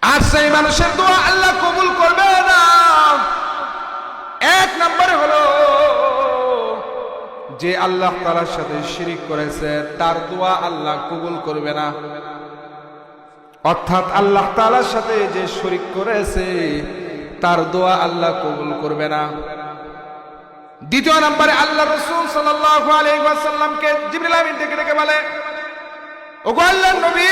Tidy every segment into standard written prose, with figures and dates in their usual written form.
আর সেই মানুষের দোয়া আল্লাহ কবুল করবে না। এক নম্বরে হলো যে আল্লাহ তাআলার সাথে শিরিক করেছে, তার দোয়া আল্লাহ কবুল করবে না। অর্থাৎ আল্লাহ তাআলার সাথে যে শিরিক করেছে তার দোয়া আল্লাহ কবুল করবে না। দ্বিতীয় নম্বরে আল্লাহ রাসূল সাল্লাল্লাহু আলাইহি ওয়াসাল্লামকে জিবরিল আমিন ডেকে ডেকে বলে, ওগো আল্লাহর নবী,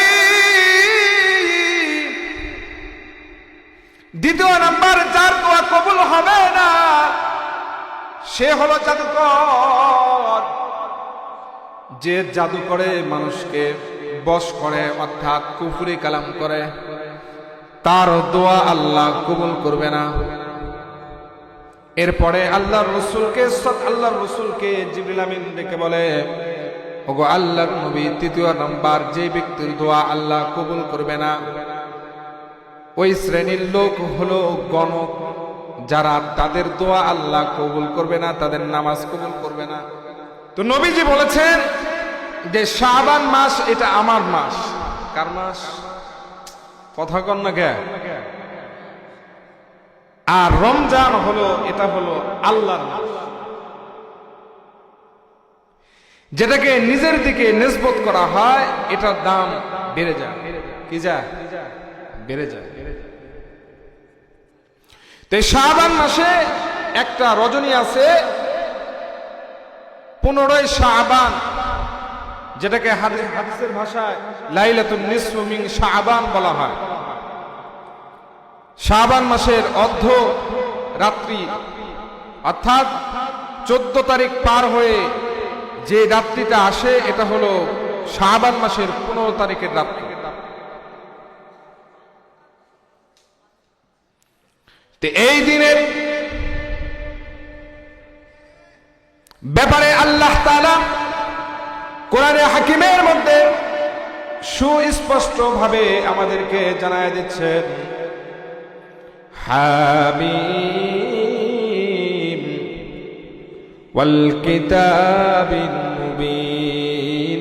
দ্বিতীয় নাম্বার যার দোয়া কবুল হবে না সে হলো জাদুকর। যে জাদু করে মানুষকে বশ করে, অর্থাৎ কুফরি কালাম করে, তার দোয়া আল্লাহ কবুল করবে না। এরপরে আল্লাহর রাসূলকে জিবরিল আমিন ডেকে বলে, ওগো আল্লাহর নবী, তৃতীয় নাম্বার যে ব্যক্তির দোয়া আল্লাহ কবুল করবে না ওই শ্রেণীর লোক হলো গণক, যারা তাদের দোয়া আল্লাহ কবুল করবে না, তাদের নামাজ কবুল করবে না। তো নবীজি বলেছেন যে শাবান মাস এটা আমার মাস। কার মাস? কথা কন না কে? আর রমজান হলো, এটা হলো আল্লাহর মাস, যেটাকে নিজের দিকে নিসবত করা হয় এটার দাম বেড়ে যায়। কি যায়? বেড়ে যায়। তো শাবান মাসে একটা রজনী আছে 15 শাবান, যেটাকে হাদিসের ভাষায় লাইলাতুন নিসফু মিন শাবান বলা হয়। শাবান মাসের অর্ধ রাত্রি, অর্থাৎ 14 তারিখ পার হয়ে যে রাত্রিটা আসে এটা হলো শাবান মাসের 15 তারিখের রাত্রি। তো এই দিনের ব্যাপারে আল্লাহ তাআলা কোরআনে হাকিমের মধ্যে সুস্পষ্ট ভাবে আমাদেরকে জানায় দিচ্ছেন, হামিম ওয়াল কিতাবিল মুবিন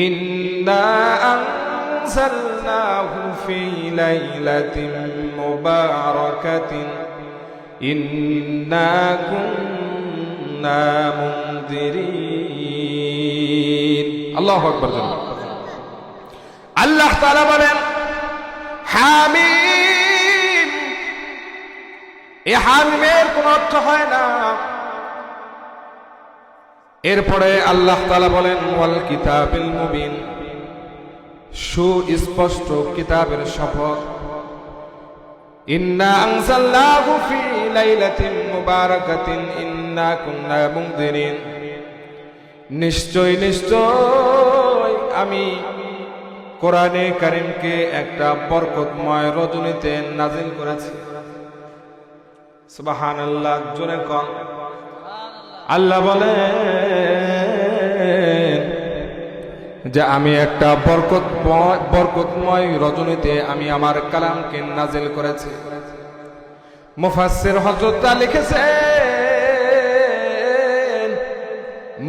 ইন্না আনজালনাহু ফি লাইলাতিন মুবারাকাতিন ইন্না কুন্না মুনদিরিন। আল্লাহু আকবার। আল্লাহ তাআলা বলেন হামিম। এই হামিমের কোন অর্থ হয় না। এরপরে আল্লাহ তাআলা বলেন ওয়াল কিতাবিল মুবিন, সুস্পষ্ট কিতাবের শপথ। ইন্না আনজালনাহু ফি লাইলাতিন মুবারাকাতিন ইন্না কুন্না মুনদিরিন, নিশ্চয় নিশ্চয় আমি কোরআনে কারীমকে একটা বরকতময় রজনীতে নাজিল করেছি। সুবহানাল্লাহ, জোরে কন। আল্লাহ বলেন যে আমি একটা বরকতময় রজনীতে আমি আমার কালামকে নাজিল করেছি। মুফাসসির হযরতরা লিখেছেন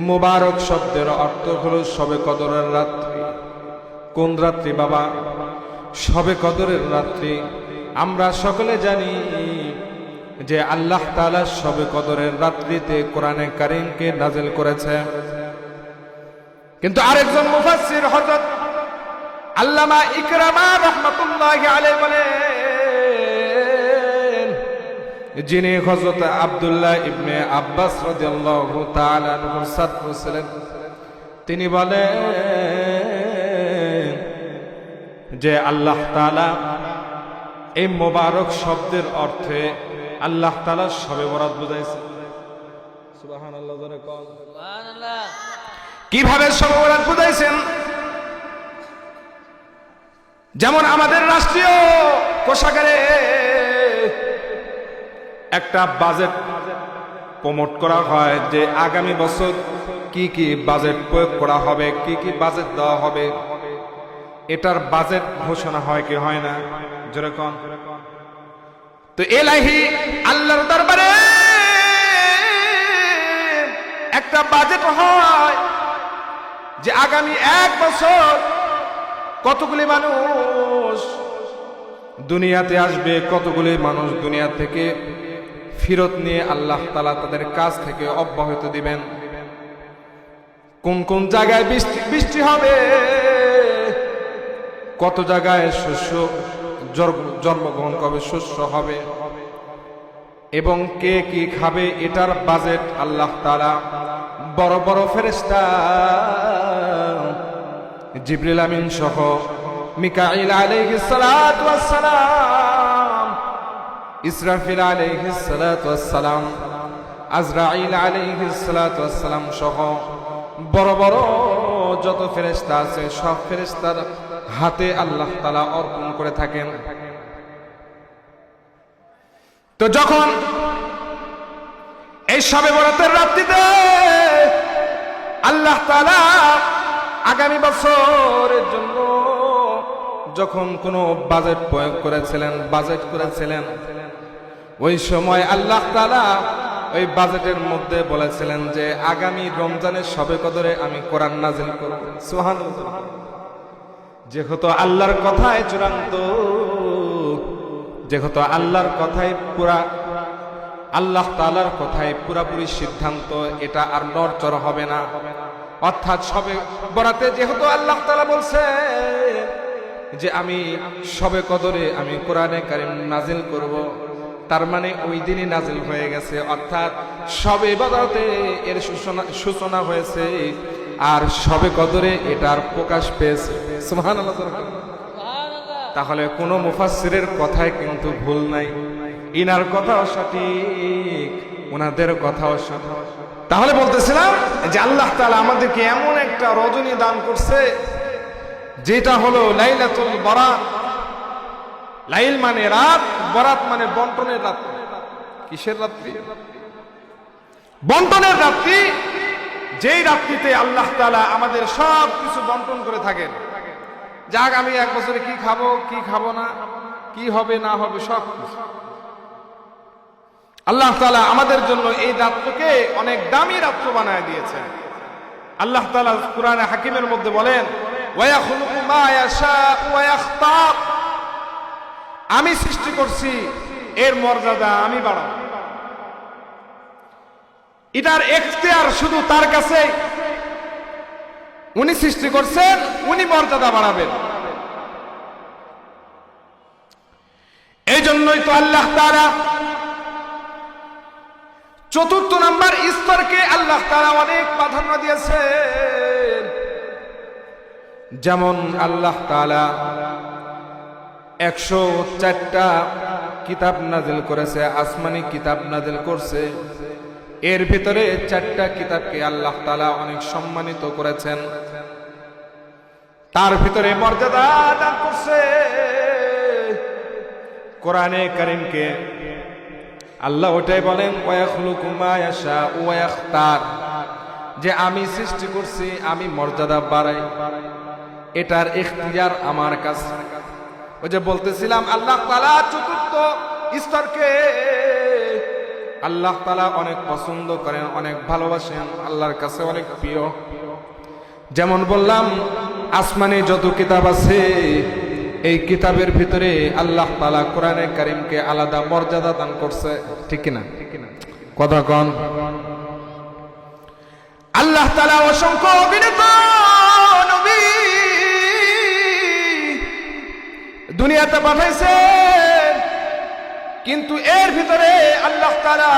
মুবারক শব্দের অর্থ হলো শবে কদরের রাত্রি। কোন রাত্রি বাবা? শবে কদরের রাত্রি। আমরা সকলে জানি যে আল্লাহ তাআলা শবে কদরের রাত্রিতে কোরআনে কারীমকে নাজিল করেছে। কিন্তু আরেকজন মুফাসসির হযরত আল্লামা ইকরামা রাহমাতুল্লাহি আলাইহি বলেন, যিনি হযরত আব্দুল্লাহ ইবনে আব্বাস রাদিয়াল্লাহু তাআলা আনহুর ছাত্র ছিলেন, তিনি বলেন যে আল্লাহ তাআলা এই মোবারক শব্দের অর্থে আল্লাহ তাআলা শবে বরাত বুঝাইছে। সুবহানাল্লাহ, জোরে কও সুবহানাল্লাহ। কিভাবে শবে বরাত বুঝাইছেন? যেমন আমাদের রাষ্ট্রীয় কোষাগারে একটা বাজেট প্রমোট করা হয় যে আগামী বছর কি কি বাজেট প্রয়োগ করা হবে, কি কি বাজেট দেওয়া হবে, এটার বাজেট ঘোষণা হয় কি হয় না? জোরে কোন। তো ইলাহি আল্লাহর দরবারে একটা বাজেট হয় যে আগামী 1 বছর কতগুলি মানুষ দুনিয়াতে আসবে, কতগুলি মানুষ দুনিয়া থেকে ফিরত নিয়ে আল্লাহ তাআলা তাদের কাছ থেকে অব্যাহত দিবেন। কোন কোন জায়গায় বৃষ্টি হবে, কত জায়গায় শস্য জন্মগ্রহণ করবে, শস্য হবে, এবং কে কি খাবে এটার বাজেট আল্লাহ তাআলা বড় বড় ফেরেশতা জিবরিল আমিন সহ মিকাঈল আলাইহিস সালাতু ওয়াস সালাম, ইসরাফিল আলাইহিস সালাতু ওয়াস সালাম, আজরাইল আলাইহিস সালাতু ওয়াস সালাম সহ বড় বড় যত ফেরেশতা আছে সব ফেরেশতার হাতে আল্লাহ তাআলা অর্পণ করে থাকেন। তো যখন এই শবে বরাতের রাত্রিতে আল্লাহ তাআলা আগামী বছরের জন্য যখন কোনো বাজেট প্রয়োগ করেছিলেন, ওই সময় আল্লাহ তাআলা ওই বাজেটের মধ্যে বলেছিলেন যে আগামী রমজানের শবে কদরে আমি কোরআন নাযিল করব। সুবহানাল্লাহ। যেহেতু আল্লাহর কথাই চূড়ান্ত, যেহেতু আল্লাহর কথাই পুরা, আল্লাহ তাআলার কথাই পুরাপুরি সিদ্ধান্ত, এটা আর নড়চড় হবে না। অর্থাৎ শবে বরাতে যেহেতু আল্লাহ তাআলা বলছে যে আমি শবে কদরে আমি কোরআনে কারীম নাজিল করব, তার মানে ওই দিনই নাজিল হয়ে গেছে। অর্থাৎ শবে বরাতে এর সূচনা হয়েছে, আর শবে কদরে এটার প্রকাশ পেয়েছে। সুবহানাল্লাহ। তাহলে কোনো মুফাসসিরের কথায় কিন্তু ভুল নাই, ইনার কথাও সঠিক, ওনাদের কথাও সঠিক। তাহলে বলতেছিলাম যে আল্লাহ তাআলা আমাদেরকে এমন একটা রজনী দান করছে যেটা হলো লাইলাতুল বরাত। লাইল মানে রাত, বরাত মানে বন্টনের রাত্রি। কিসের রাত্রি? বন্টনের রাত্রি। যেই রাত্রিতে আল্লাহ তাআলা আমাদের সব কিছু বন্টন করে থাকেন। যাক আমি এক বছরে কি খাবো, কি খাবো না, কি হবে না হবে, সব আল্লাহ তাআলা আমাদের জন্য এই রাত্রকে অনেক দামি রাত্র বানায় দিয়েছেন। আল্লাহ তাআলা কুরআনে হাকিমের মধ্যে বলেন, ওয়া ইয়াখলুকু মা ইয়াশাউ ওয়া ইয়াখতার, আমি সৃষ্টি করছি, এর মর্যাদা আমি বাড়াবো। এটার এখতিয়ার শুধু তার কাছে, উনি সৃষ্টি করছেন, উনি মর্যাদা বাড়াবেন। এই জন্যই তো আল্লাহ তাআলা চতুর্থ নাম্বার স্তরকে আল্লাহ তাআলা অনেক প্রাধান্য দিয়েছেন। যেমন আল্লাহ তাআলা 104টা কিতাব নাজিল করেছে, আসমানি কিতাব নাজিল করছে। এর ভিতরে 4টা কিতাবকে আল্লাহ তাআলা অনেক সম্মানিত করেছেন, তার ভিতরে মর্যাদা দান করছে। কোরআনে কারীমকে আল্লাহ ওটাই বলেন, ওয়া ইয়াখলুকু মা ইয়াশাউ ওয়া ইয়াখতার, যে আমি সৃষ্টি করছি, আমি মর্যাদা বাড়াই, এটার ইখতিয়ার আমার কাছে। ওই যে বলতেছিলাম আল্লাহ তাআলা চতুর্থ স্তরকে আল্লাহ তাআলা অনেক পছন্দ করেন, অনেক ভালোবাসেন, আল্লাহর কাছে অনেক প্রিয়। যেমন বললাম আসমানে যত কিতাব আছে, এই কিতাবের ভিতরে আল্লাহ তাআলা কোরআনে কারীমকে আলাদা মর্যাদা দান করছে। ঠিক কিনা? কথা কন। আল্লাহ তাআলা অসংখ্য অগণিত নবী দুনিয়াতে পাঠাইছেন, কিন্তু এর ভিতরে আল্লাহ তাআলা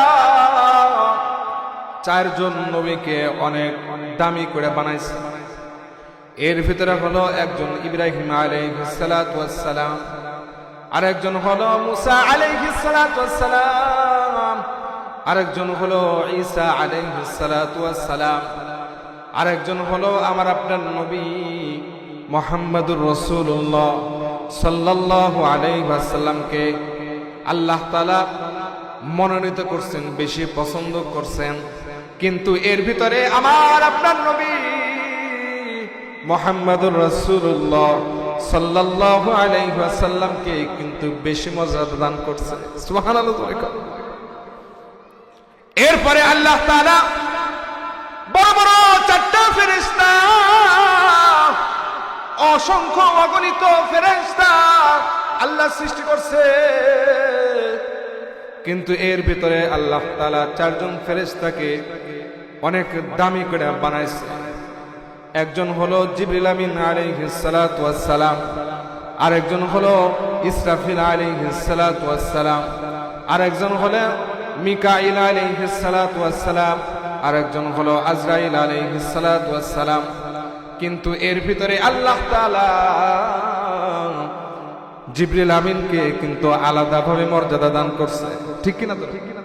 4 জন নবীকে অনেক দামি করে বানাইছে। এর ভিতরে হলো একজন ইব্রাহিম আলাইহিস সালাতু ওয়াস সালাম, আরেকজন হলো মুসা আলাইহিস সালাতু ওয়াস সালাম, আরেকজন হলো ঈসা আলাইহিস সালাতু ওয়াস সালাম, আরেকজন হলো আমার আপনার নবী মুহাম্মদুর রাসূলুল্লাহ সাল্লাল্লাহু আলাইহি ওয়াসাল্লামকে আল্লাহ তাআলা মনোনীত করছেন, বেশি পছন্দ করছেন। কিন্তু এর ভিতরে আমার আপনার নবী মুহাম্মদুর রাসূলুল্লাহ সাল্লাল্লাহু আলাইহি ওয়াসাল্লামকে কিন্তু বেশি মর্যাদা দান করছে। সুবহানাল্লাহ। এরপরে আল্লাহ তাআলা বড় বড় 4টা ফেরেশতা, অসংখ্য অগণিত ফেরেশতা আল্লাহ সৃষ্টি করছে, কিন্তু এর ভিতরে আল্লাহ তাআলা চারজন ফেরেশতাকে অনেক দামি করে বানাইছে। একজন হলো জিবরিল আমিন আলাইহিস সালাতু ওয়াস সালাম, আরেকজন হলো ইসরাফিল আলাইহিস সালাতু ওয়াস সালাম, আরেকজন হলো মিকাইল আলাইহিস সালাতু ওয়াস সালাম, আরেকজন হলো আজরাইল আলাইহিস সালাতু ওয়াস সালাম। কিন্তু এর ভিতরে আল্লাহ তাআলা জিবরিল আমিনকে কিন্তু আলাদাভাবে মর্যাদা দান করছে, ঠিক কিনা? তো ঠিক কিনা?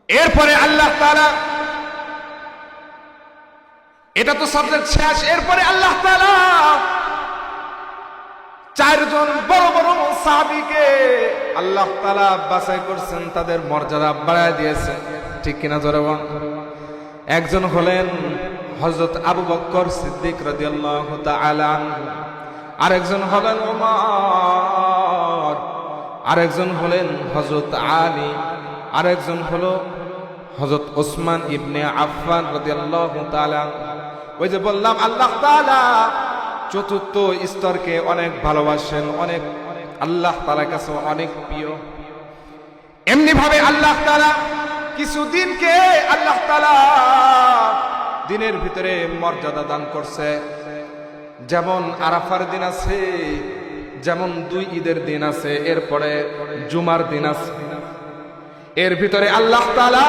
এরপরে আল্লাহ তাআলা, এটা তো সাবজেক্ট শেষ, এরপরে আল্লাহ তাআলা চারজন বড় বড় সাহাবীকে আল্লাহ তাআলা বাছাই করছেন, তাদের মর্যাদা বাড়ায় দিয়েছেন, ঠিক কিনা জোরে বল। একজন হলেন হযরত আবু বকর সিদ্দিক রাদিয়াল্লাহু তাআলা আনহু, আরেকজন হলেন ওমর, আরেকজন হলেন হযরত আলী, আরেকজন হলো হযরত ওসমান ইবনে আফফান রাদিয়াল্লাহু তাআলা। ওই যে বললাম আল্লাহ তাআলা চতুর্থ স্তরকে অনেক ভালোবাসেন, অনেক আল্লাহ তাআলার কাছে অনেক প্রিয়। এমনি ভাবে আল্লাহ তাআলা কিছু দিনকে আল্লাহ তাআলা দিনের ভিতরে মর্যাদা দান করছে। যেমন আরাফার দিন আছে, যেমন 2 ঈদের দিন আছে, এরপরে জুমার দিন আছে। এর ভিতরে আল্লাহ তাআলা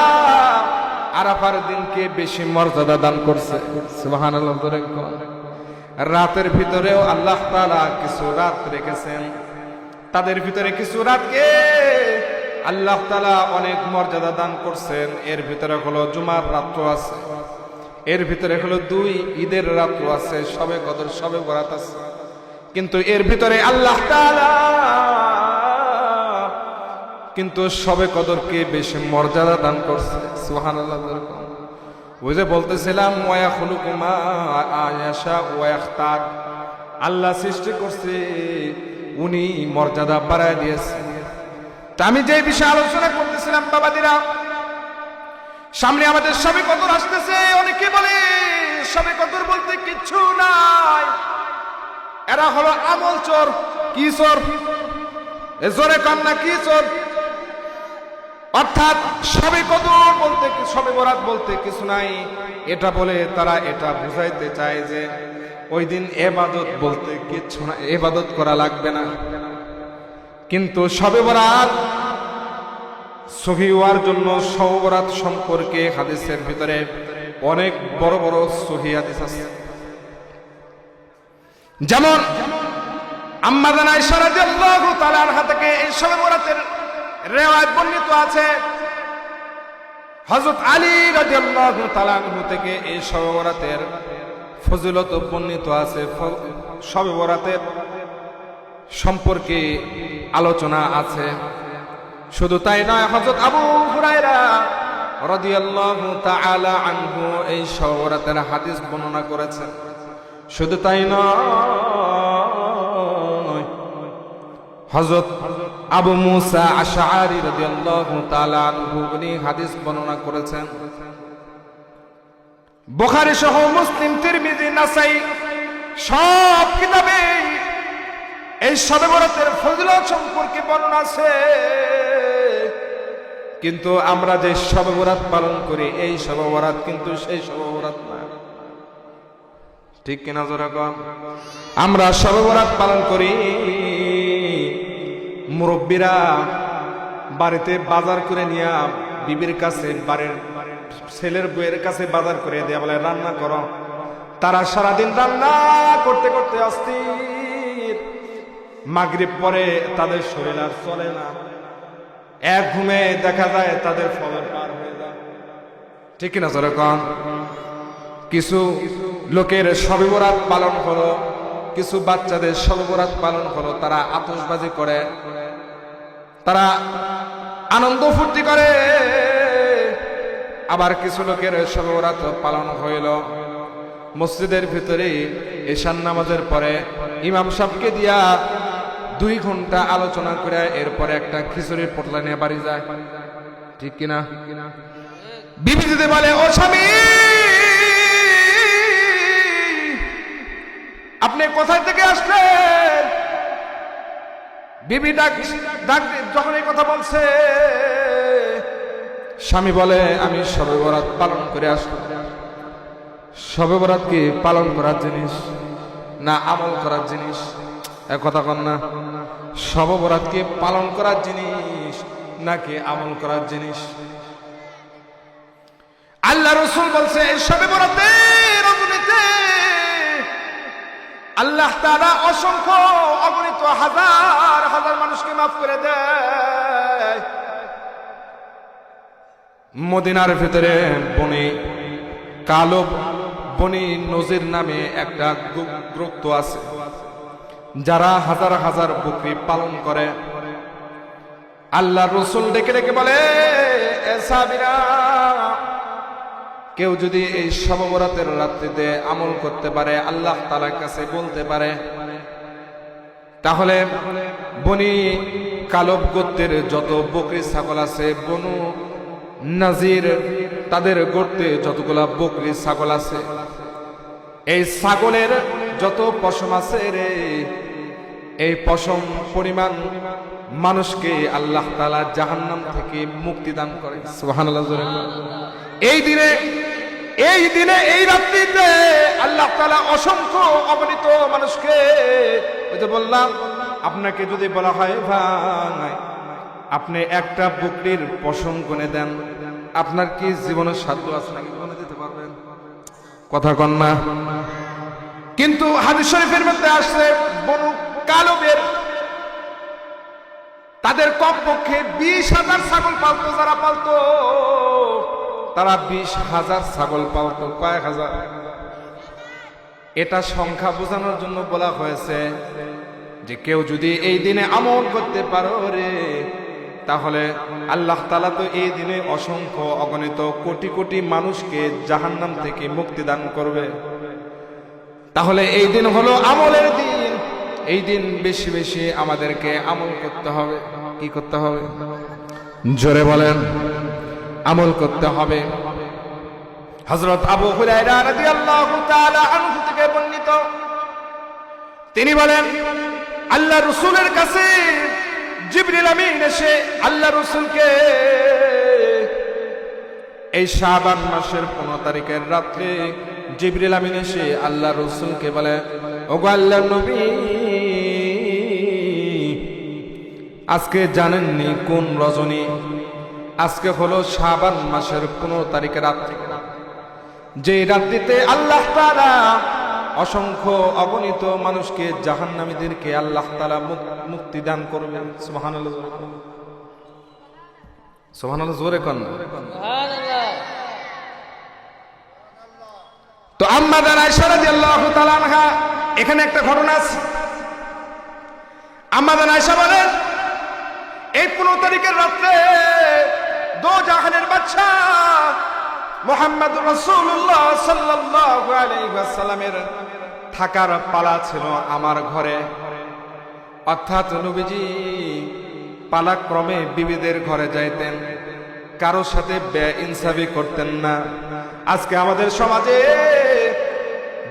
আরাফার দিনকে বেশি মর্যাদা দান করছে, সুবহানাল্লাহ। রাতের ভিতরেও আল্লাহ তাআলা কিছু রাত রেখেছেন, তাদের ভিতরে কিছু রাতকে আল্লাহ তাআলা অনেক মর্যাদা দান করছেন। এর ভিতরে হলো জুমার রাত আছে, এর ভিতরে হলো 2 ঈদের রাত আছে, শবে কদর, শবে বরাত আছে। কিন্তু এর ভিতরে আল্লাহ তাআলা কিন্তু শবে কদরকে বেশি মর্যাদা দান করছে, সুবহানাল্লাহ। ওই যে বলতেছিলাম ওয়া খুলুকু মা আয়াশা ওয়া ইখতার, আল্লাহ সৃষ্টি করছে, উনি মর্যাদা বাড়ায় দিয়েছেন। তা আমি যে বিষয়ে আলোচনা করতেছিলাম বাবাদিরা, সামনে আমাদের শবে কদর আসতেছে। অনেকে বলে শবে কদর বলতে কিচ্ছু নাই, এরা হলো আমল চোর। কি চোর? এ জোরে কান্না, কি চোর? অর্থাৎ শবে কদর বলতে, শবে বরাত বলতে কিছু নাই, এটা বলে তারা এটা বুঝাইতে চায় যে ওই দিন ইবাদত বলতে কিছু না, ইবাদত করা লাগবে না। কিন্তু শবে বরাত সহি হওয়ার জন্য শবে বরাত সম্পর্কে হাদিসের ভিতরে অনেক বড় বড় সহি হাদিস আছে। যেমন আম্মা জানা আয়েশা রাদিয়াল্লাহু তাআলা আনহা থেকে এই শবে বরাতের রিওয়ায়াত বর্ণিত আছে। হযরত আলী রাদিয়াল্লাহু তাআলা আনহু থেকে এই শবে বরাতের ফজিলত বর্ণিত আছে, শবে বরাতের সম্পর্কে আলোচনা আছে। শুধু তাই নয়, হযরত আবু হুরায়রা রাদিয়াল্লাহু তাআলা আনহু এই শবে বরাতের হাদিস বর্ণনা করেছেন। শুধু তাই নয়, হযরত আবু মুসা আশআরী রাদিয়াল্লাহু তাআলা আনহু উনি হাদিস বর্ণনা করেছেন। বুখারী সহ মুসলিম, তিরমিজি, নাসাই সব কিতাবে এই শবে বরাতের ফজিলত সম্পর্কে বর্ণনা আছে। কিন্তু আমরা যে শবে বরাত পালন করি, এই শবে বরাত কিন্তু সেই শবে বরাত না, ঠিক কিনা জোরে কন? আমরা শবে বরাত পালন করি, মুরব্বীরা বাড়িতে বাজার করে নিয়ে বিবির কাছে, বাড়ির ছেলের বউয়ের কাছে বাজার করে দেয়া, বলে রান্না করো। তারা সারাদিন রান্না করতে করতে অস্থির, মাগরিব পরে তাদের শরীর আর চলে না, এক ঘুমে দেখা যায় তাদের ফজর পার হয়ে যায়, ঠিক কিনা জোরে কন? কিছু লোকের শবে বরাত পালন হলো, কিছু বাচ্চাদের শবে বরাত পালন হলো, তারা আতশবাজি করে, তারা আনন্দ ফুর্তি করে। আবার কিছু লোকের শবে বরাত পালন হইল মসজিদের ভিতরে এশার নামাজের পরে ইমাম সাহেবকে দিয়া 2 ঘন্টা আলোচনা করে এরপরে একটা খিচুড়ির পোটলা নিয়ে বাড়ি যায়, ঠিক কিনা? বিবি যদি বলে, ও স্বামী আপনি কোথায় থেকে আসলেন? বিবি ডাক যখন এই কথা বলছে, স্বামী বলে আমি শবে বরাত পালন করে আসলাম। শবে বরাত কি পালন করার জিনিস না আমল করার জিনিস? এক কথা কন না। শবে বরাত কি পালন করার জিনিস নাকি আমল করার জিনিস? আল্লাহ রাসূল বলছে এই শবে বরাতের রজনীতে আল্লাহ তাআলা অসংখ্য অগণিত হাজার হাজার মানুষকে মাফ করে দেয়। মদিনার ভিতরে বনি কালো বনি নজির নামে একটা গোত্র আছে, যারা হাজার হাজার বকরি পালন করে। আল্লাহ রাসূল ডেকে ডেকে বলে, এ সাহাবীরা, কেউ যদি এই শবে বরাতের রাত্রিতে আমল করতে পারে, আল্লাহ তাআলার কাছে বলতে পারে, তাহলে বনি কালব গোত্রের যত বকরি ছাগল আছে, বনু নাজির তাদের গোত্রে যতগুলা বকরি ছাগল আছে, এই ছাগলের যত পশম আছে রে, এই পশম পরিমাণ মানুষকে আল্লাহ তাআলা জাহান্নাম থেকে মুক্তি দান করে। সুবহানাল্লাহ। এই দিনে এই রাত্রিতে আল্লাহ তাআলা অসংখ্য অগণিত মানুষকে, ওই যে বললাম আপনাকে যদি বলা হয় ভাই আপনি একটা বকরির পশম গুনে দেন, আপনার কি জীবনের সাধ্য আছে নাকি গুনে দিতে পারবেন? কথা কন না। কিন্তু হাদিস শরীফের মধ্যে আসছে বনু কালবের তাদের কমপক্ষে 20,000 ছাগল পালতো। যারা পালতো তারা 20,000 ছাগল পালতো। কয়েক হাজার? এটা সংখ্যা বোঝানোর জন্য বলা হয়েছে যে কেউ যদি এই দিনে আমল করতে পারো রে, তাহলে আল্লাহ তাআলা তো এই দিনে অসংখ্য অগণিত কোটি কোটি মানুষকে জাহান্নাম থেকে মুক্তি দান করবে। তাহলে এই দিন হলো আমলের দিন। এই দিন বেশি বেশি আমাদেরকে আমল করতে হবে। কি করতে হবে? জোরে বলেন। আমল করতে হবে। হযরত আবু হুরায়রা রাদিয়াল্লাহু তাআলা আনহু থেকে বর্ণিত, তিনি বলেন আল্লাহ রাসূলের কাছে জিবরিল আমিন এসে আল্লাহ রাসূলকে এই শাবান মাসের 15 তারিখের রাতে জিবরিল আমিন এসে আল্লাহ রাসূলকে বলে, ওগো আল্লাহর নবী, আজকে জানেননি কোন রজনী? আজকে হলো শাবান মাসের 15 তারিখের রাত্রি, যে রাত্রিতে আল্লাহ তাআলা অসংখ্য অগণিত মানুষকে জাহান্নামীদেরকে আল্লাহ তাআলা মুক্তি দান করবেন। সুবহানাল্লাহ। সুবহানাল্লাহ জোরে কোন সুবহানাল্লাহ। তো আম্মা জান আয়েশা রাদিয়াল্লাহু তাআলা আনহা, এখানে একটা ঘটনা আছে। আম্মা জান আয়েশা বলেন এই 15 তারিখের রাতে দো জাহানের বাদশা মুহাম্মদুর রাসূলুল্লাহ সাল্লাল্লাহু আলাইহি ওয়াসাল্লামের থাকার পালা ছিল আমার ঘরে। অর্থাৎ নবীজি পালাক্রমে বিবিদের ঘরে যাইতেন, কারোর সাথে বেইনসাফি করতেন না। আজকে আমাদের সমাজে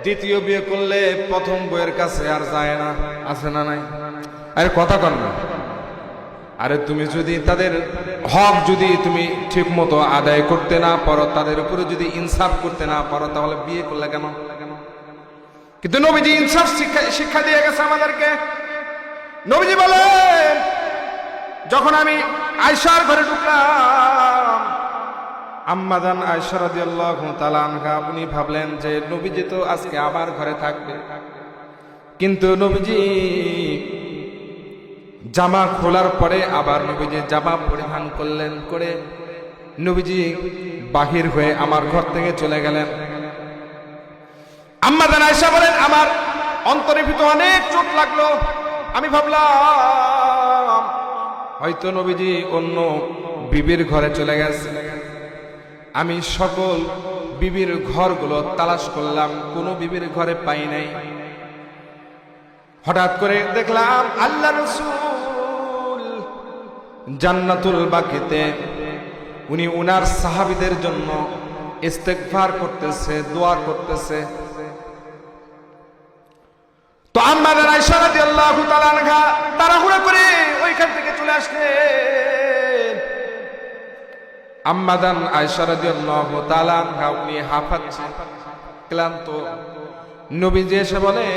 দ্বিতীয় বিয়ে করলে প্রথম বউয়ের কাছে আর যায় না, আছে না নাই? আরে কথা কর না। আরে তুমি যদি তাদের হক যদি তুমি ঠিক মতো আদায় করতে না পারো, তাদের উপরে যদি ইনসাফ করতে না পারো, তাহলে বিয়ে করলে কেন? কিন্তু নবীজি ইনসাফ শিক্ষা দিয়ে গেছে আমাদেরকে। নবীজি বলেন যখন আমি আয়েশার ঘরে ঢুকলাম, আম্মা জান আয়েশা রাদিয়াল্লাহু তাআলা আনহা উনি ভাবলেন যে নবীজি তো আজকে আবার ঘরে থাকবে। কিন্তু নবীজি জামা খোলার পরে আবার নবীজি জামা পরিধান করলেন, করে নবীজি বাহির হয়ে আমার ঘর থেকে চলে গেলেন। আম্মা জান আয়েশা বলেন আমার অন্তরের ভিতর অনেক চোট লাগলো। আমি ভাবলাম হয়তো নবীজি অন্য বিবির ঘরে চলে গেছে। আমি সকল বিবির ঘরগুলো তালাশ করলাম, কোনো বিবির ঘরে পাই নাই। হঠাৎ করে দেখলাম আল্লাহ রাসূল জান্নাতুল বাকিতে উনি উনার সাহাবীদের জন্য ইস্তেগফার করতেছে, দোয়া করতেছে। তো আম্মা জান আয়েশা রাদিয়াল্লাহু তাআলা আনহা তাড়াহুড়া করে এখান থেকে চলে আসলেন। আম্মা জান আয়েশা রাদিয়াল্লাহু তাআলা আনহা উনি হাঁপাচ্ছেন, ক্লান্ত। নবীজি এসে বলেন,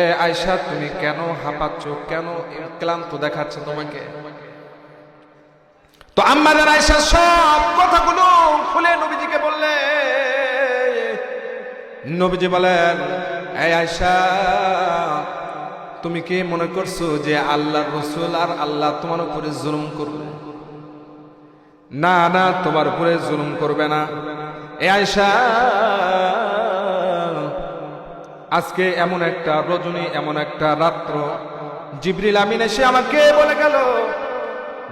এ আয়েশা তুমি কেন হাঁপাচ্ছ, কেন ক্লান্ত দেখাচ্ছে তোমাকে? তো আম্মা জান আয়েশা সব কথাগুলো খুলে নবীজিকে বললেন। নবীজি বলেন, এই আয়েশা তুমি কি মনে করছো যে আল্লাহর রাসূল আর আল্লাহ তোমার উপরে জুলুম করবে? না না, তোমার উপরে জুলুম করবে না। এই আয়েশা আজকে এমন একটা রজনী, এমন একটা রাত্র জিবরিল আমিন এসে আমাকে বলে গেল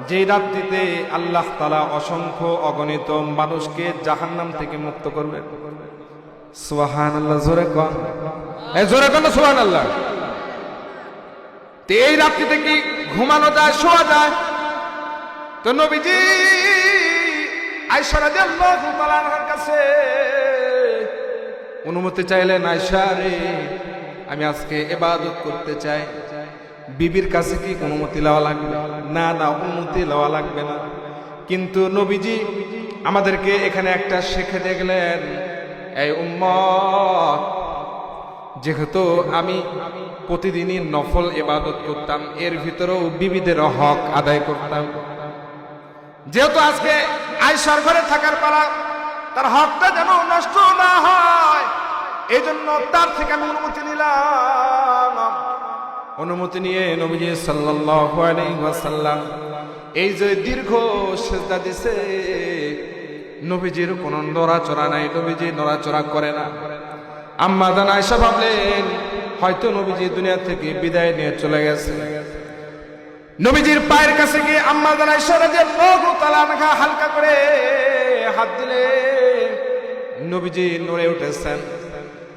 যে রাত্রিতে আল্লাহ তাআলা অসংখ্য অগণিত মানুষকে জাহান্নাম থেকে মুক্ত করবে। সুবহানাল্লাহ, জোরে কোন, জোরে কোন সুবহানাল্লাহ। তো এই রাত্রিতে কি ঘুমানো যায়, শোয়া যায়? তো নবীজি আয়েশা রাদিয়াল্লাহু তাআলা আনহার কাছে অনুমতি চাইলেন, আয়েশা রে আমি আজকে ইবাদত করতে চাই। বিবির কাছে কি অনুমতি লওয়া লাগবে? না না, অনুমতি লওয়া লাগবে না। কিন্তু নবীজি আমাদেরকে এখানে একটা শিক্ষা দিয়ে গেলেন, এই উম্মত, যেহেতু আমি প্রতিদিনই নফল ইবাদত করতাম, এর ভিতরেও বিবিদের হক আদায় করতাম। যেহেতু আজকে আয়েশার ঘরে থাকার পালা, তার হকটা যেন নষ্ট না হয়, এই জন্য তার থেকে আমি অনুমতি নিলাম। অনুমতি নিয়ে নবীজি সাল্লাল্লাহু আলাইহি ওয়াসাল্লাম এই যে দীর্ঘ সিজদা দিছে, নবীজির কোনো নড়াচড়া নাই, নবীজি নড়াচড়া করে না। আম্মা জান আয়েশা ভাবলেন হয়তো নবীজি দুনিয়া থেকে বিদায় নিয়ে চলে গেছে। নবীজির পায়ের কাছে গিয়ে আম্মা জান আয়েশা রাদিয়াল্লাহু তাআলা আনহা হালকা করে হাত দিলে নবীজি নড়ে উঠেছেন।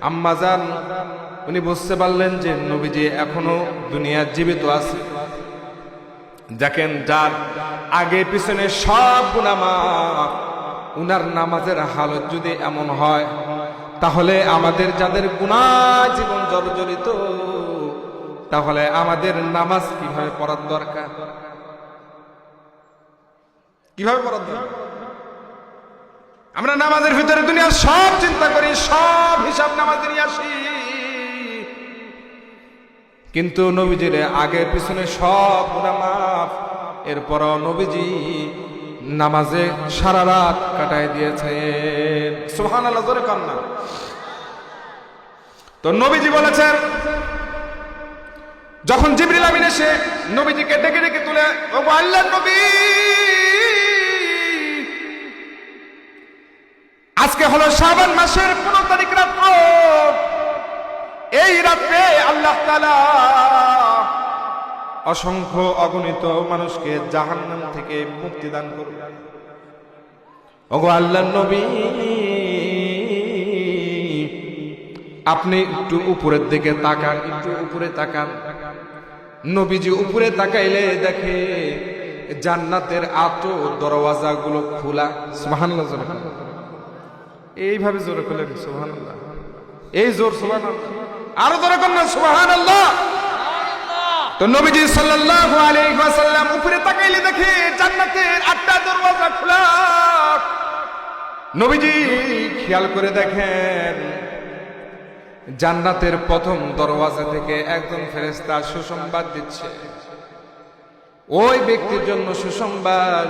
আম্মা জান উনি বুঝতে পারলেন যে নবীজি এখনো দুনিয়া জীবিত আছে। দেখেন, যার আগে পিছনে সব গুনাহ মাফ, উনার নামাজের হালত যদি এমন হয়, তাহলে আমাদের যাদের গুনাহ জীবন জর্জরিত, তাহলে আমাদের নামাজ কিভাবে পড়ার দরকার, কিভাবে পড়ার দরকার? আমরা নামাজের ভিতরে দুনিয়ার সব চিন্তা করি, সব হিসাব নামাজে নিয়ে আসি, কিন্তু নবীজির আগে পিছনে সব গুনাহ মাফ। এরপরও নবীজি নামাজে সারা রাত কাটায় দিয়েছেন। সুবহানাল্লাহ, জোরে কান না। তো নবীজি বলেছেন, যখন জিবরিল আমিন এসে নবীজিকে ডেকে ডেকে তুলে, ও আল্লাহর নবী, আজকে হলো শাবান মাসের 15 তারিখ রাত্র। এই রাত্রে আল্লাহ তাআলা অসংখ্য অগণিত মানুষকে জাহান্নাম থেকে মুক্তি দান করবে। ওগো আল্লাহর নবী, আপনি একটু উপরের দিকে তাকান, একটু উপরে তাকান। নবীজি উপরে তাকাইলে দেখে জান্নাতের আটো দরওয়াজাগুলো খোলা। সুবহানাল্লাহ, এইভাবে জোরে খুলে সুবহানাল্লাহ, এই জোর সুবহানাল্লাহ, আরো জোরে করুন সুবহানাল্লাহ। তো নবীজি সাল্লাল্লাহু আলাইহি ওয়াসাল্লাম উপরে তাকাইলে দেখে জান্নাতের 8টা দরওয়াজা খোলা। নবীজি খেয়াল করে দেখেন, জান্নাতের প্রথম দরওয়াজা থেকে একজন ফেরেশতা সুসংবাদ দিচ্ছে। ওই ব্যক্তির জন্য সুসংবাদ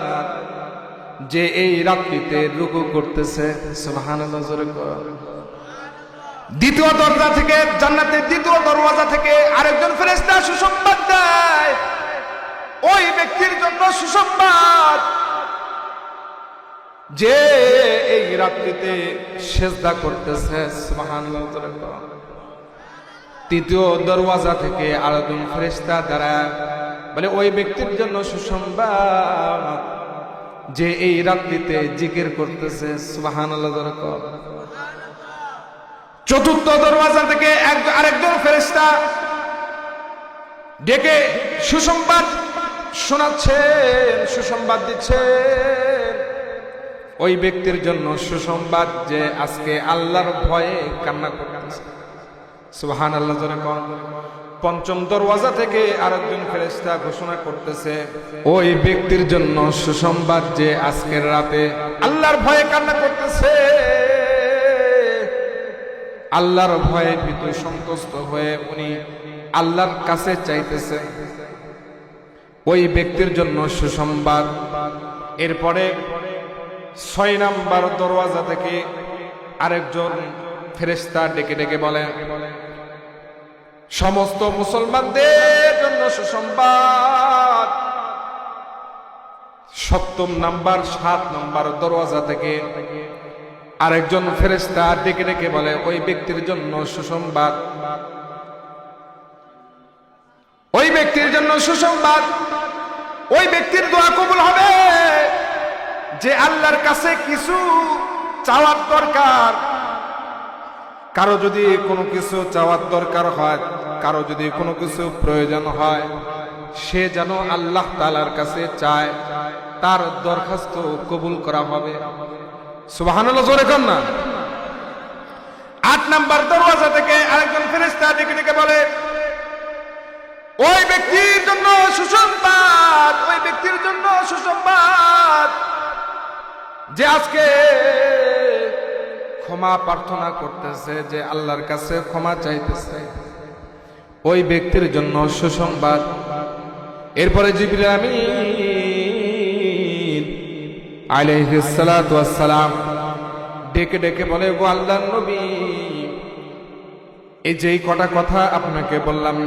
যে এই রাত্রিতে রুকু করতেছে। সুবহানাল্লাহ, জোরে কর। দ্বিতীয় দরজা থেকে, জান্নাতের দ্বিতীয় দরওয়াজা থেকে আরেকজন ফেরেশতা সুসংবাদ দেয়। ওই ব্যক্তির জন্য সুসংবাদ যে এই রাত্রিতে সিজদা করতেছে। সুবহানাল্লাহ, জোরে কর। তৃতীয় দরওয়াজা থেকে আরেকজন ফেরেশতা দ্বারা বলে ওই ব্যক্তির জন্য সুসংবাদ যে এই রাত্রিতে জিকির করতেছে। সুবহানাল্লাহ, জোরে কর। চতুর্থ দরওয়াজা থেকে আরেকজন ফেরেশতা ডেকে সুসংবাদ শোনাচ্ছেন, সুসংবাদ দিচ্ছেন ওই ব্যক্তির জন্য সুসংবাদ যে আজকে আল্লাহর ভয়ে কান্না করতেছে। সুবহানাল্লাহ, জোরে কর। পঞ্চম দরওয়াজা থেকে আরেকজন ফেরেশতা ঘোষণা করতেছে, ওই ব্যক্তির জন্য সুসংবাদ যে আজকের রাতে আল্লাহর ভয়ে কান্না করতেছে, আল্লাহর ভয়ে ভীত সন্তুষ্ট হয়ে উনি আল্লাহর কাছে চাইতেছে, ওই ব্যক্তির জন্য সুসংবাদ। এরপরে 6 নম্বর দরওয়াজা থেকে আরেকজন ফেরেশতা ডেকে ডেকে বলে, সমস্ত মুসলমানদের জন্য সুসংবাদ। 7 নম্বর 7 নম্বর দরওয়াজা থেকে আরেকজন ফেরেশতা ডেকে ডেকে বলে, ওই ব্যক্তির জন্য সুসংবাদ, ওই ব্যক্তির জন্য সুসংবাদ, ওই ব্যক্তির দোয়া কবুল হবে যে আল্লাহর কাছে কিছু চাওয়ার দরকার। কারো যদি কোনো কিছু চাওয়ার দরকার হয়, কারো যদি কোনো কিছু প্রয়োজন হয়, সে যেন আল্লাহ তাআলার কাছে চায়, তার দরখাস্ত কবুল করা হবে। সুবহানাল্লাহ, জোরে কর না। 8 নম্বর দরওয়াজা থেকে আরেকজন ফেরেশতা ডেকে ডেকে বলে, ওই ব্যক্তির জন্য সুসংবাদ, ওই ব্যক্তির জন্য সুসংবাদ যে আজকে ক্ষমা প্রার্থনা করতেছে, যে আল্লাহর কাছে ক্ষমা চাইতেছে, ওই ব্যক্তির জন্য সুসংবাদ। এরপরে জিবরিল আমিন আলাইহিস সালাতু ওয়াস সালাম ডেকে ডেকে বলে, গো আল্লাহর নবী, এই যেই কটা কথা আপনাকে বললাম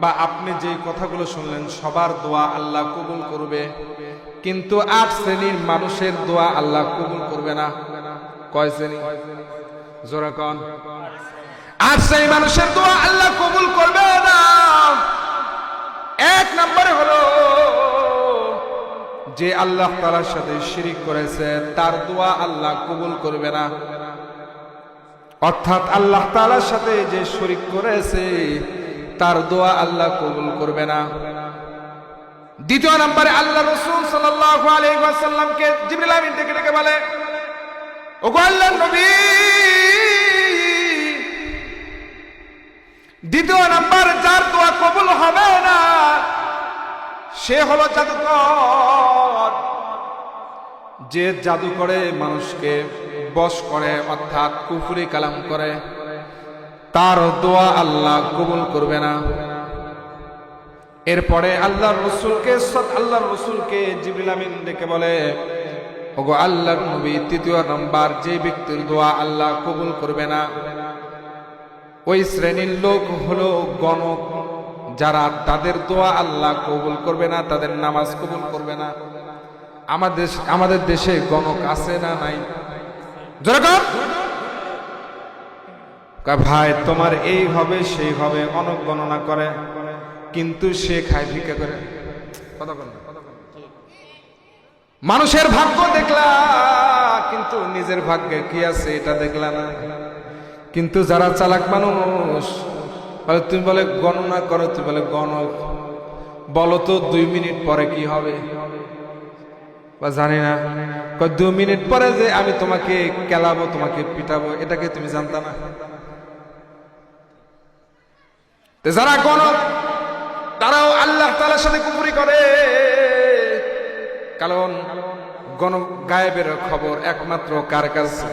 বা আপনি যেই কথাগুলো শুনলেন, সবার দোয়া আল্লাহ কবুল করবে, কিন্তু 8 শ্রেণীর মানুষের দোয়া আল্লাহ কবুল করবে না। কয় শ্রেণী? জোরে কোন? 8 শ্রেণীর মানুষের দোয়া আল্লাহ কবুল করবে না। 1 নম্বরে হলো যে আল্লাহ তাআলার সাথে শিরিক করেছে, তার দোয়া আল্লাহ কবুল করবে না। অর্থাৎ আল্লাহ তাআলার সাথে যে শিরিক করেছে, তার দোয়া আল্লাহ কবুল করবে না। 2 নম্বরে আল্লাহ রাসূল সাল্লাল্লাহু আলাইহি ওয়াসাল্লামকে জিবরিল আমিন ডেকে ডেকে বলে, ওগো আল্লাহর নবী, 2 নম্বর যার দোয়া কবুল হবে না, সে হলো জাদুকর। যে জাদু করে মানুষকে বশ করে, অর্থাৎ কুফরি কালাম করে, তার দোয়া আল্লাহ কবুল করবে না। এরপরে আল্লাহর রাসূলকে জিবরিল আমিন ডেকে বলে, ওগো আল্লাহর নবী, 3 নম্বর যে ব্যক্তির দোয়া আল্লাহ কবুল করবে না, ওই শ্রেণীর লোক হলো গণক, যারা তাদের দোয়া আল্লাহ কবুল করবে না, তাদের নামাজ কবুল করবে না। আমাদের দেশে গণক আছে না নাই? জোরে ভাই, তোমার এই হবে সেই হবে অনেক গণনা করে, কিন্তু সে খায় ভিক্ষা করে। মানুষের ভাগ্য দেখলা, কিন্তু নিজের ভাগ্যে কি আছে এটা দেখলা না। কিন্তু যারা চালাক মানুষ, তুমি বলে গণনা করো, তুমি বলে গণক, বলো তো 2 মিনিট পরে কি হবে? বা জানি না, 2 মিনিট পরে যে আমি তোমাকে কেলাবো, তোমাকে পিটাবো, এটাকে তুমি জানতা না? যারা গণক, তারাও আল্লাহ তাআলার সাথে কুফরি করে, কারণ গণক গায়েবের খবর একমাত্র কার কাছে?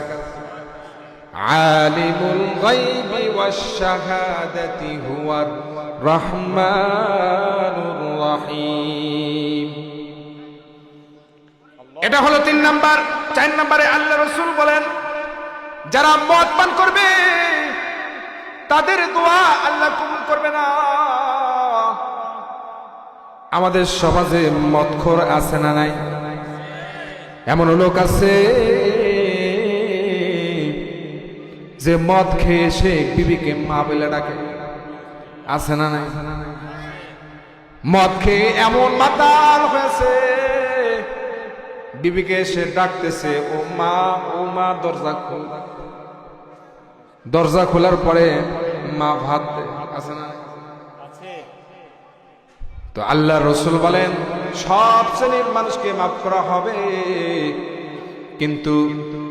আলিমুল গায়বি ওয়াশ শাহাদাতি হুয়ার রহমানুর রহিম। এটা হলো 3 নাম্বার। 4 নম্বরে আল্লাহ রাসূল বলেন, যারা মদ পান করবে, তাদের দোয়া আল্লাহ কবুল করবে না। আমাদের সমাজে মদখোর আছে না নাই? এমন লোক আছে যে মদ খেয়ে সে বিবিকে মা বলে ডাকে, আছে না নাই? মদ খেয়ে এমন মাতাল হয়েছে, বিবিকে সে ডাকতেছে, ও মা, ও মা, দরজা খোল। দরজা খোলার পরে মা ভাত দেয়, আছে না? তো আল্লাহ রাসূল বলেন, সব শ্রেণীর মানুষকে মাফ করা হবে, কিন্তু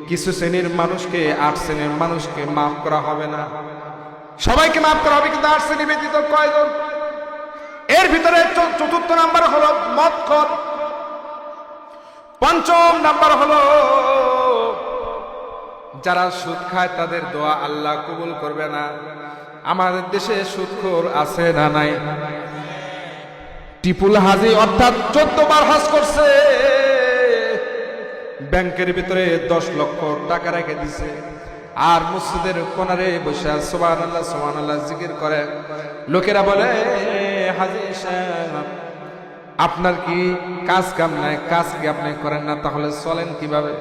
কিছু শ্রেণীর মানুষকে, 8 শ্রেণীর মানুষকে মাফ করা হবে না। সবাইকে মাফ করা হবে, কিন্তু আসছে নিবেদিত কয়জন? এর ভিতরে চতুর্থ নাম্বার হলো মদখোর, পঞ্চম নাম্বার হলো যারা সুদ খায় তাদের দোয়া আল্লাহ কবুল করবে না। আমাদের দেশে সুদখোর আছে না নাই? টিপুল হাজি অর্থাৎ 14 বার হজ করছে, ব্যাংকের ভিতরে 10 লক্ষ টাকা রেখে দিছে, আর মসজিদের কোনারে বসে সুবহানাল্লাহ সুবহানাল্লাহ জিকির করে। লোকেরা বলে, হাজি সাহেব আপনার কি কাজ কাম নাই? কাজ কি আপনি করেন না? তাহলে চলেন কিভাবে?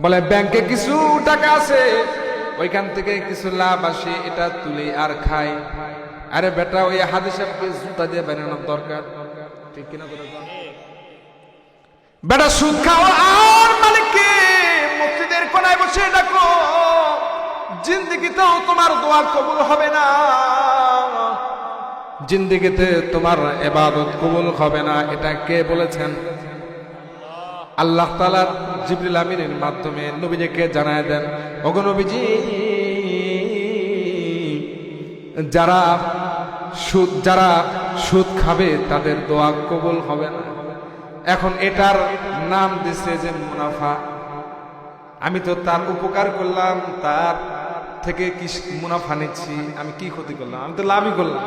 বলে ব্যাংকে কিছু টাকা আছে, ওইখান থেকে কিছু লাভ আসে, এটা তুলি আর খাই। আরে বেটা, ওই হাজি সাহেবকে জুতা দিয়ে বানানোর দরকার, ঠিক কিনা? বেটা সুদ খাও আর মালিককে মসজিদের কোনায় বসে ডাকো, জিন্দেগিতেও তোমার দোয়া কবুল হবে না, জিন্দেগিতে তোমার ইবাদত কবুল হবে না। এটা কে বলেছেন? আল্লাহ তাআলা জিবরিল আমিনের মাধ্যমে নবীজিকে জানায় দেন, ওগো নবীজি, যারা সুদ খাবে তাদের দোয়া কবুল হবে না। এখন এটার নাম দিছে যে মুনাফা। আমি তো তার উপকার করলাম, তার থেকে কি মুনাফা নিচ্ছি? আমি কি ক্ষতি করলাম? আমি তো লাভই করলাম।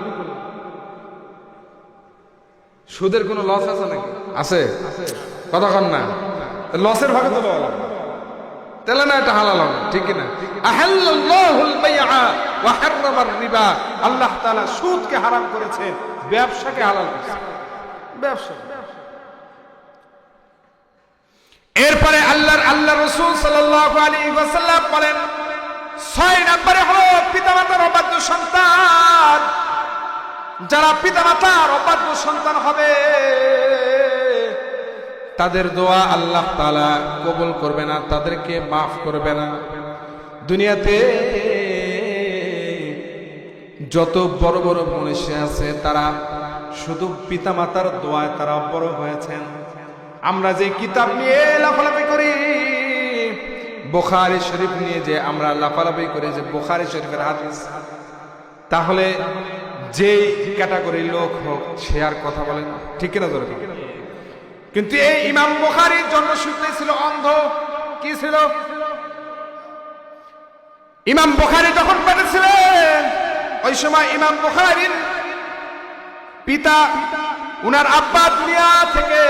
সুদের কোনো লস আছে নাকি? আছে? কথা কন না, লসের ভাগে তো লওয়া লাগবে, তাহলে না এটা হালাল হবে, ঠিক কিনা? আহাল্লাল্লাহুল বাইআ ওয়া হাররামার রিবা। আল্লাহ তাআলা সুদকে হারাম করেছেন, ব্যবসাকে হালাল করেছেন। ব্যবসা। এরপরে আল্লাহ রাসূল সাল্লাল্লাহু আলাইহি ওয়াসাল্লাম বলেন, 6 নম্বরে হলো পিতামাতার অবাধ্য সন্তান। যারা পিতামাতার অবাধ্য সন্তান হবে তাদের দোয়া আল্লাহ তাআলা কবুল করবে না, তাদেরকে মাফ করবে না। দুনিয়াতে যত বড় বড় মনীষী আছে তারা শুধু পিতামাতার দোয়ায় তারা বড় হয়েছেন। আমরা যে কিতাব নিয়ে লাফালাফি করি, বুখারী শরীফ নিয়ে যে আমরা লাফালাফি করি, যে বুখারী শরীফের হাদিস, তাহলে যেই ক্যাটাগরির লোক হোক সে আর কথা বলে না, ঠিক কিনা? ধরে। কিন্তু এই ইমাম বুখারীর জন্মসূত্রে ছিল অন্ধ। কি ছিল? ইমাম বুখারী যখন পেটে ছিলেন, ওই সময় ইমাম বুখারীর পিতা, উনার আব্বা দুনিয়া থেকে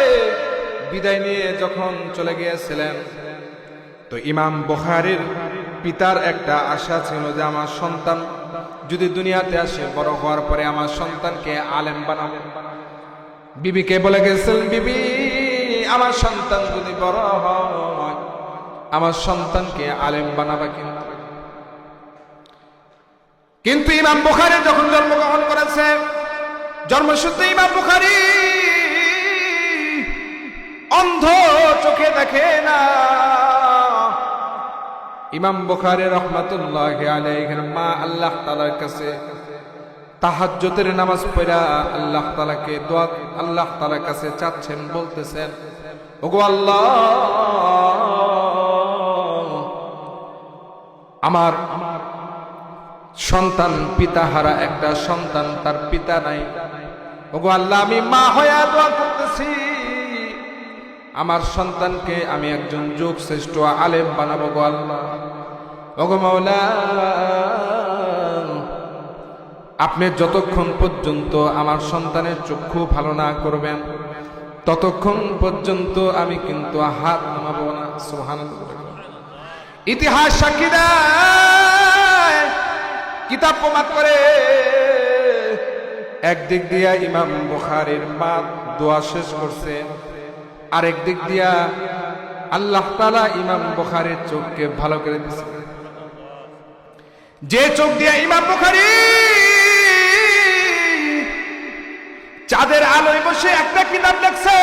বিদায় নিয়ে যখন চলে গিয়েছিলেন, তো ইমাম বুখারীর পিতার একটা আশা ছিল যে আমার সন্তান যদি দুনিয়াতে আসে, বড় হওয়ার পরে আমার সন্তানকে আলেম বানাবো। বিবিকে বলে গেছিলেন, বিবি আমার সন্তান যদি বড় হয় আমার সন্তানকে আলেম বানাবা। কিন্তু ইমাম বুখারী যখন জন্মগ্রহণ করেছে, জন্মসূত্রে ইমাম বুখারী অন্ধ, চোখে দেখে না। ইমাম বুখারী রাহমাতুল্লাহি আলাইহির মা আল্লাহ তাআলার কাছে তাহাজ্জুদের নামাজ পড়া আল্লাহ তাআলাকে দোয়া, আল্লাহ তাআলার কাছে চাচ্ছেন, বলতেছেন, ওগো আল্লাহ, আমার সন্তান পিতাহারা একটা সন্তান, তার পিতা নাই। ওগো আল্লাহ, আমি মা হয়ে দোয়া করতেছি, আমার সন্তানকে আমি একজন যুগ শ্রেষ্ঠ আলেম বানাবো গো আল্লাহ। ওগো মাওলা, আপনি যতক্ষণ পর্যন্ত আমার সন্তানের চক্ষু ভালো না করবেন ততক্ষণ পর্যন্ত আমি কিন্তু হাত নামাবো না। সুবহানাল্লাহ। ইতিহাস সাক্ষী দেয়, কিতাব প্রমাণ করে, একদিক দিয়া ইমাম বুখারীর মা দোয়া শেষ করছে, আরেক দিক দিয়া আল্লাহ তাআলা ইমাম বুখারীর চোখকে ভালো করে দিয়েছে। যে চোখ দিয়া ইমাম বুখারী চাঁদের আলোয় বসে একটা কিতাব লিখছে,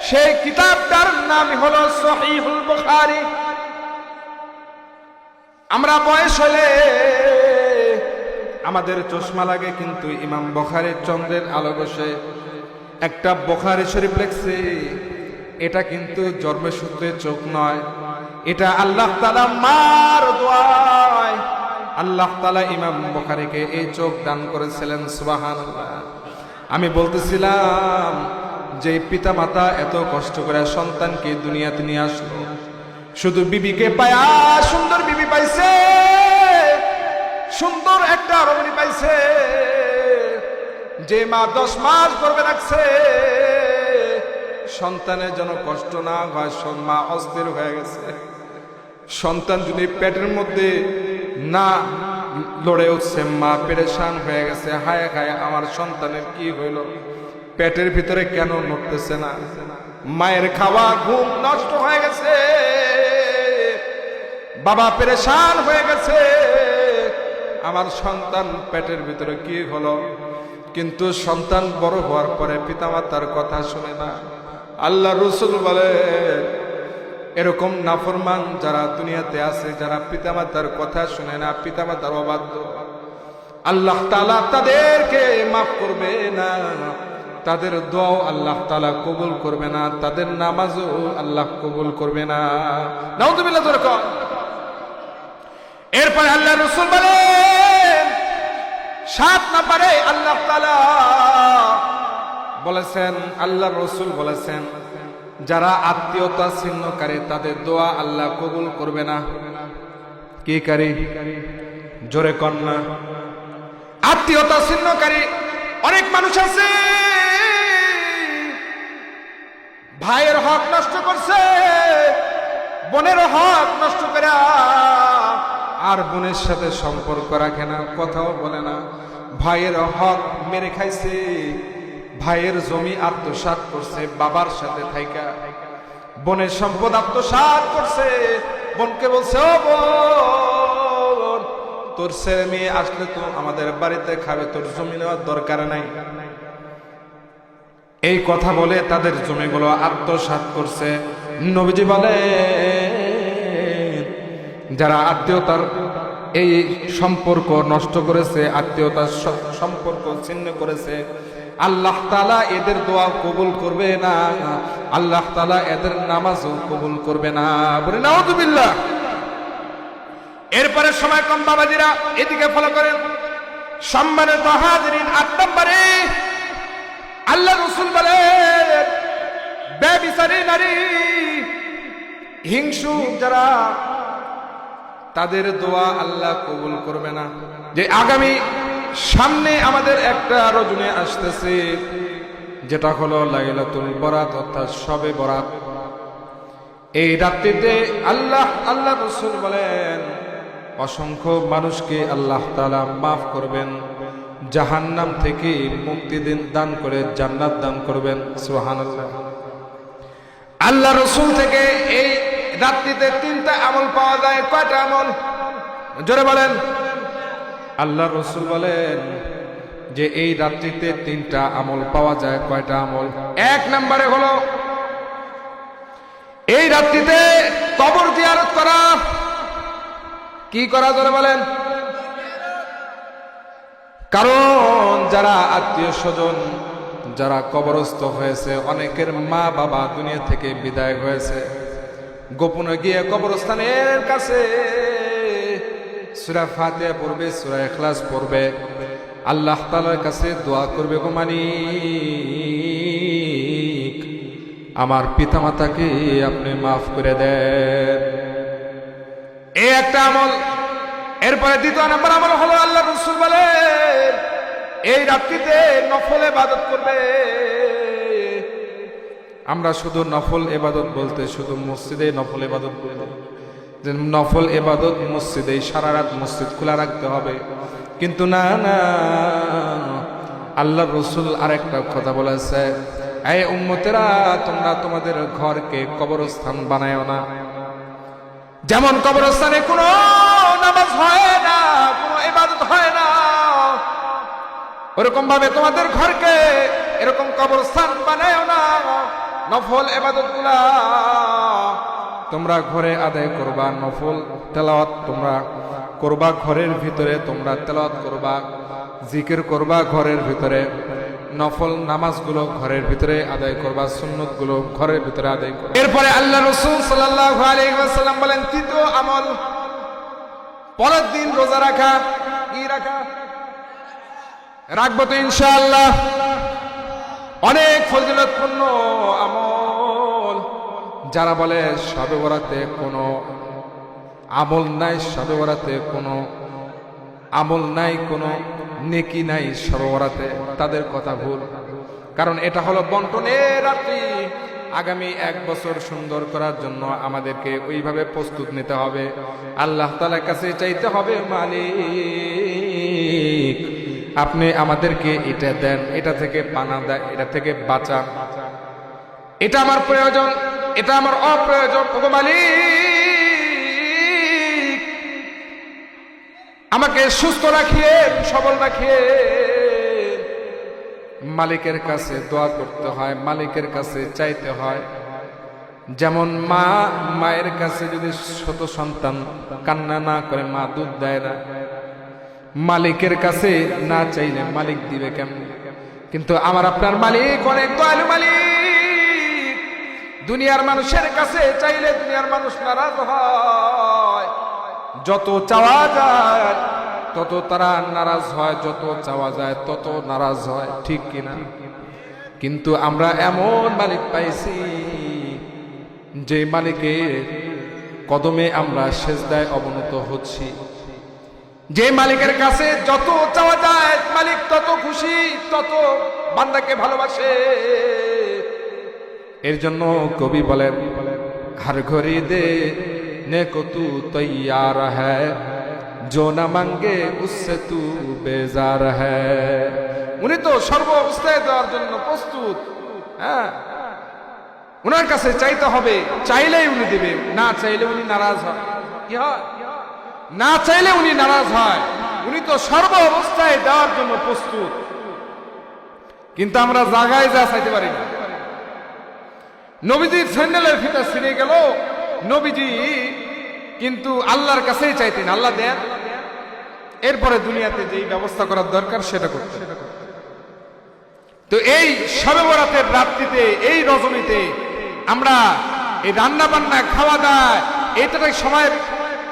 সেই কিতাবটার নাম হলো সহিহুল বুখারী। আমরা বয়স হলে আমাদের চশমা লাগে, কিন্তু ইমাম বুখারীর চন্দ্রের আলো বসে একটা বুখারী শরীফ লিখছে, এটা কিন্তু জন্মসূত্রে চোখ নয়, এটা আল্লাহ তাআলা মার দোয়ায় আল্লাহ তাআলা ইমাম বুখারীকে এই চোখ দান করেছিলেন। সুবহানাল্লাহ। আমি বলতেছিলাম যে পিতা মাতা এত কষ্ট করে সন্তানকে দুনিয়াতে নিয়ে আসলো, শুধু বিবিকে পায়া, সুন্দর বিবি পাইছে, সুন্দর একটা রমণী পাইছে, যে মা 10 মাস গর্ভে রাখছে, সন্তানের যেন কষ্ট না হয়, মা অস্থির হয়ে গেছে। সন্তান যদি পেটের মধ্যে না লড়ে উঠছে, মা পেরেশান হয়ে গেছে, হায় হায় আমার সন্তানের কি হইল, পেটের ভিতরে কেন নড়তেছে না, মায়ের খাওয়া ঘুম নষ্ট হয়ে গেছে, বাবা পেরেশান হয়ে গেছে, আমার সন্তান পেটের ভিতরে কি হলো। কিন্তু সন্তান বড় হওয়ার পরে পিতামাতার কথা শুনে না। আল্লাহ রাসূল বলে, এরকম নাফরমান যারা দুনিয়াতে আছে, যারা পিতামাতার কথা শুনে না, পিতামাতার অবাধ্য, আল্লাহ তাআলা তাদেরকে মাফ করবে না, তাদের দোয়াও আল্লাহ তাআলা কবুল করবে না, তাদের নামাজও আল্লাহ কবুল করবে না। নাউযুবিল্লাহ। এরপরে আল্লাহ রাসূল বলেন, 7 নম্বরে আল্লাহ তাআলা বলেছেন, আল্লাহ রাসূল বলেছেন, যারা আত্মীয়তা ছিন্নকারী তাদের দোয়া আল্লাহ কবুল করবে না। কি কারি? জোরে কন্যা। আত্মীয়তা ছিন্নকারী অনেক মানুষ আছে, ভাইয়ের হক নষ্ট করছে, বোনের হক নষ্ট করে, আর বোনের সাথে সম্পর্ক রাখে না, কথাও বলে না, ভাইয়ের হক মেরে খাইছে, ভাইয়ের জমি আত্মসাৎ করছে বাবার সাথে থাইকা, বোনের সম্পদ আত্মসাৎ করছে, বোনকে বলছে, ও বোন, তোর ছেলে মেয়ে আসলে তো আমাদের বাড়িতে খাবে, তোর জমি নেওয়ার দরকার নাই। এই কথা বলে তাদের জমিগুলো আত্মসাৎ করছে। নবীজি বলে, যারা আত্মীয়তার এই সম্পর্ক নষ্ট করেছে, আত্মীয়তার সম্পর্ক ছিন্ন করেছে, আল্লাহ তাআলা এদের দোয়া কবুল করবে না, আল্লাহ তাআলা এদের নামাজও কবুল করবে না। বলে নাউযুবিল্লাহ। এরপরে সময় কম বাবাজিরা, এদিকে ফলো করেন। সম্মানিত হাজিরিন, 8 নম্বরে আল্লাহ রাসূল বলেন, বেবিচারী নারী, হিংসু যারা, তাদের দোয়া আল্লাহ কবুল করবে না। যে আগামী সামনে আমাদের একটা রজনী আসতেছে, যেটা হলো লাইলাতুল বরাত, অর্থাৎ শবে বরাত। এই রাত্রিতে আল্লাহ রাসূল বলেন, অসংখ্য মানুষকে আল্লাহ তাআলা মাফ করবেন, জাহান্নাম থেকে মুক্তি দান করে জান্নাত দান করবেন। সুবহানাল্লাহ। আল্লাহ রাসূল থেকে এই রাত্রিতে 3টা আমল পাওয়া যায়। কয়টা আমল? জোরে বলেন। আল্লাহ রাসূল বলেন যে এই রাত্রিতে 3টা আমল পাওয়া যায়। কয়টা আমল? 1 নম্বরে হলো এই রাত্রিতে কবর জিয়ারত করা। কি করা? জোরে বলেন। কারণ যারা আত্মীয় স্বজন যারা কবরস্থ হয়েছে, অনেকের মা বাবা দুনিয়া থেকে বিদায় হয়েছে, গোপনে গিয়ে কবরস্থানের কাছে সূরা ফাতিহা পড়বে, সূরা ইখলাস পড়বে, আল্লাহ তাআলার কাছে দোয়া করবে, গো মালিক আমার পিতামাতাকে আপনি মাফ করে দেন। এই একটা আমল। এরপরে 2 নম্বর আমল হলো, আল্লাহ রাসূল বলেন এই রাত্রিতে নফল ইবাদত করবে। আমরা শুধু নফল ইবাদত বলতে শুধু মসজিদে নফল ইবাদত বলতে, যে নফল ইবাদত মসজিদে সারা রাত মসজিদ খোলা রাখতে হবে, কিন্তু না না, আল্লাহ রাসূল আরেকটা কথা বলেছে, এই উম্মতেরা তোমরা তোমাদের ঘরকে কবরস্থান বানায়ও না। যেমন কবরস্থানে কোনো নামাজ হয় না, কোনো ইবাদত হয় না, ওরকম ভাবে তোমাদের ঘরকে এরকম কবরস্থান বানায়ও না। নফল ইবাদতগুলা তোমরা ঘরে আদায় করবা, নফল তেলাওয়াত তোমরা করবা ঘরের ভিতরে, তোমরা তেলাওয়াত করবা, জিকির করবা ঘরের ভিতরে, নফল নামাজগুলো ঘরের ভিতরে আদায় করবা, সুন্নতগুলো ঘরের ভিতরে আদায় করবা। এরপরে আল্লাহ রাসূল সাল্লাল্লাহু আলাইহি ওয়াসাল্লাম বলেন, তৃতীয় আমল পরের দিন রোজা রাখা, কি রাখা? রাখবো তো ইনশাআল্লাহ। অনেক ফজিলতপূর্ণ আমল। যারা বলে শবে বরাতে কোনো আমল নাই, শবে বরাতে কোনো আমল নাই, কোনো নেকি নাই শবে বরাতে, তাদের কথা ভুল। কারণ এটা হলো বন্টনের রাত্রি। আগামী 1 বছর সুন্দর করার জন্য আমাদেরকে ওইভাবে প্রস্তুত নিতে হবে। আল্লাহ তাআলার কাছে চাইতে হবে, মালিক আপনি আমাদেরকে এটা দেন, এটা থেকে পানা দেন, এটা থেকে বাঁচান, এটা আমার প্রয়োজন, এটা আমার অপ্রয়োজন। ওগো মালিক আমাকে সুস্থ রাখিয়ে, সবল রাখিয়ে। মালিকের কাছে দোয়া করতে হয়, মালিকের কাছে চাইতে হয়। যেমন মায়ের কাছে যদি ছোট সন্তান কান্না না করে, মা দুধ দেয় না, মালিকের কাছে না চাইলে মালিক দিবে কেমন? কিন্তু আমার আপনার মালিক অনেক দয়ালু মালিক। দুনিয়ার মানুষের কাছে চাইলে দুনিয়ার মানুষ নারাজ হয়। যত চাওয়া যায় তত তারা নারাজ হয়, যত চাওয়া যায় তত নারাজ হয়, ঠিক কিনা? কিন্তু আমরা এমন মালিক পাইছি যে মালিকের কদমে আমরা সেজদায় অবনত হচ্ছি। যে মালিকের কাছে যত চাওয়া যায় মালিক তত খুশি, তত বান্দাকে ভালোবাসে। এর জন্য কবি বলেন, হর ঘড়ি দে নে কো তু তৈয়ার হ্যায়, जो न मांगे उससे तू बेजार है। উনি তো সর্ব অবস্থায় দেওয়ার জন্য প্রস্তুত। হ্যাঁ, উনার কাছে চাইতে হবে, চাইলেই উনি দিবেন, না চাইলে উনি নারাজ হয়। কি হয়? না চাইলে উনি নারাজ হয়। উনি তো সর্ব অবস্থায় দেওয়ার জন্য প্রস্তুত। কিন্তু আমরা জায়গায় যা চাইতে পারি না। নবীজির স্যান্ডেলের ফিতা ছিঁড়ে গেল, নবীজি কিন্তু আল্লাহর কাছেই চাইতেন, আল্লাহ দেন। এরপরে দুনিয়াতে যেই ব্যবস্থা করার দরকার সেটা করতে। তো এই শবে বরাতের রাত্রিতে, এই রজনীতে আমরা এই রান্না বান্না, খাওয়া দাওয়া, এইটাই সময়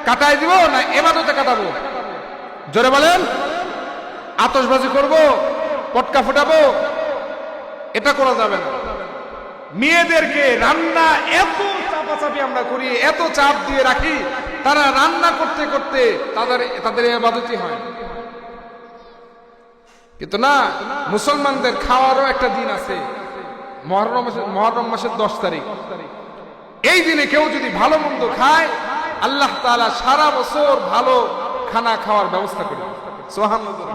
কাটাই দিব না ইবাদতে কাটাবো? জোরে বলেন। আতশবাজি করব, পটকা ফুটাবো, এটা করা যাবে না। মেয়েদেরকে রান্না এত চাপাচাপি আমরা করি, এত চাপ দিয়ে রাখি, তারা রান্না করতে করতে তাদের ইবাদতই হয়। কিন্তু না, মুসলমানদের খাওয়ারও একটা দিন আছে, মুহররম মাসের 10 তারিখ। এই দিনে কেউ যদি ভালো মন্দ খায়, আল্লাহ তাআলা সারা বছর ভালো খানা খাওয়ার ব্যবস্থা করে। সুবহানাল্লাহ।